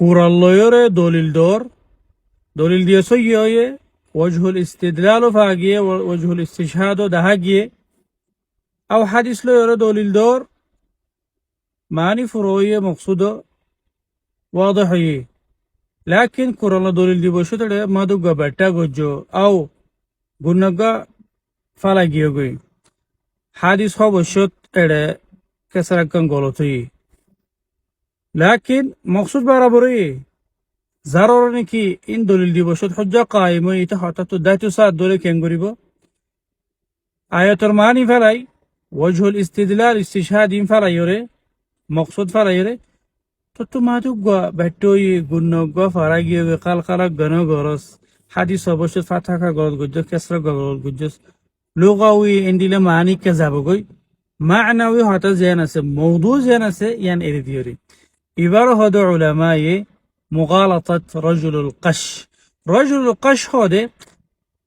kurallayore dolil diye soyuye vejhul istidlalu fagiye vejhul istishhadu dahagiye aw hadis loyore dolil dor mani furoye maqsudo واضحه لكن كورونا دوليل دي بوشتره مادوغا بتا گوجو او گونگا فالا گيوگي حديث هو بشت اڑے کسرکن غلطي لكن مقصود برابري ضروري كي ان دوليل دي بوشت حجه قائمه يتحطت ذات سات دولي كنغريبو اياتر ماني فلاي وجه الاستدلال استشهاد فلا يوري مقصود فلا يوري تو مادوغا بتوي گونگا فارا گيوگي قلقلا گنو گورس حديث هو بشت فتحا گلط گوجو كسر گلط گوجس لغوي انديله معنی كزابوگي معنوي هتا زين আছে موضوع زين আছে يعني اريديوري عبارة هذا علماء مغالطة رجل القش هذا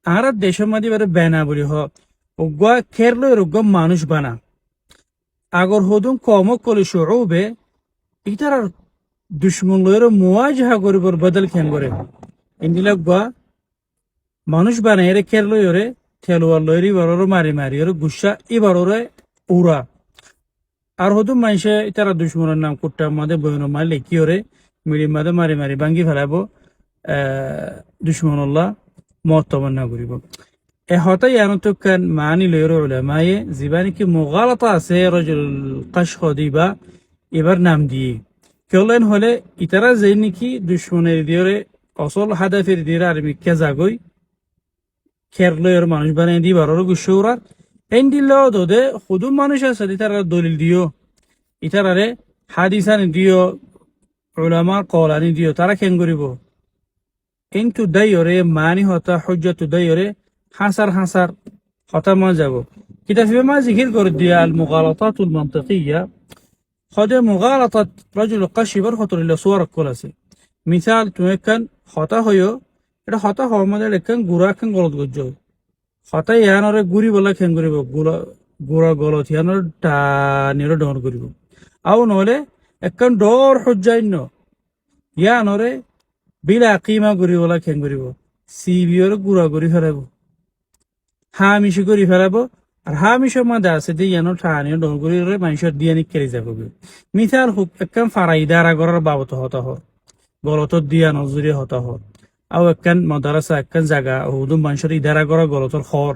عرب দেশের মধ্যে বড় বানা বলি হ ওগা কেরলো রোগ মানুষ বানা আগর হদুন কম কলি শুউবে ইতার দুশমন লয়ের মুওয়াজাহা করিবর বদল কেন করে ইন্দিলাগা মানুষ বানায় রে কেরলো ইরে খেলোয়ার লয়রি বড়র মারি মারি ওর গুসা ইবাররে উরা আর হদুম মাইসে ইতারা দুশমনের নাম কুট্টা মাদে বয়নো মাই লেখি ওরে মিডি মাদে মারি মারি ভাঙ্গি ফেলাবো দুশমনুল্লাহ মত তমন্না করিব এ হতাই আনতকান মানি লয়র উলামায়ে জিবানি কি মুগালাতা আছে রজুল কাশ খদিবা এবার নাম দিয়ে কেলেন হলে ইতারা যেই নাকি দুশমনের দিয়রে অসল হাদাফের দিয়রে আর মিক্কা জাগই খেরলয়ের মানুষ বানিয়ে দি বারোর গুসৌরার এন্ডিল দোদে খুদুম মানুষ আছে ইতারা দলিল দিও ইতারারে হাদিসানি দিও উলামা কলানি দিও তারা কেন করিব কিন্তু দাইয়রে মানি হতা হুজ্জাতু দাইয়রে হাসার হতা মা যাব কিতাবে মা জিকির করে দিয়া আল মুগালাতাতুল মানতিকিয়া خده مغالطة رجل قشي برخطر إلى صور كلاسي مثال تمكن خطا هيو এটা হতা হওয়ার মধ্যে লেখেন গুড়া কেন গলত গজ্জ হতা ইয়ানরে গুড়ি বলা কেন করিব গুড়া গলত ইয়ানর টানিরে ডর করিব আও নহলে একখান ডর হজ্জাইন্য ইয়ানরে বিলা কিমা গুড়ি বলা কেন করিব সিবিওর গুড়া করি ফেলাব হামিশি করি ফেলাব আর হামিশের মধ্যে আছে যে ইয়ানো টানিরে ডর করি মানুষের দিয়ে নিকেলি যাব মিসাল হুক একখান ফারাইদারা করার বাবত হতা হর গলত দিয়া নজরি হতা হর আও একখান মাদ্রাসা একখান জায়গা হুদুম মানুষের ইদারা করা গলতর খর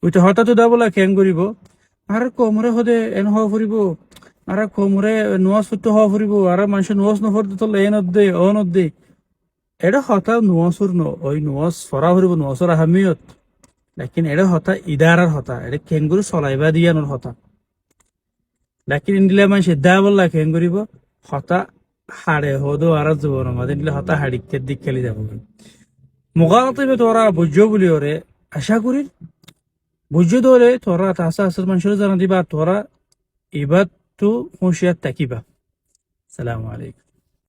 ওইটা হঠাৎ দাবলা কেন করিব আর কমরে হদে এন হওয়া ফুরিব আর কমরে নোয়াজ ফুটতে হওয়া ফুরিব আর মানুষের নোয়াজ নফরতে তো এনত দে অনত দে এটা হতা নোয়াজুর ওই নোয়াজ ফরা ফুরিব নোয়াজর আহমিয়ত লেকিন এটা হতা ইদারার হতা এটা কেন করে চলাইবা দিয়ানোর হতা লেকিন ইন্দিলা মানুষের দাবলা কেন করিব হতা হাড়ে হদো আর জীবন আমাদের হতা হাড়িকের দিক খেলে যাব মুগালাতে তোরা বুঝ্য বলি ওরে আশা করি বুঝ্য দলে তোরা তাসা আসর মানুষের জানা দিবা তোরা এবার তো হুঁশিয়ার তাকিবা। সালামু আলাইকুম।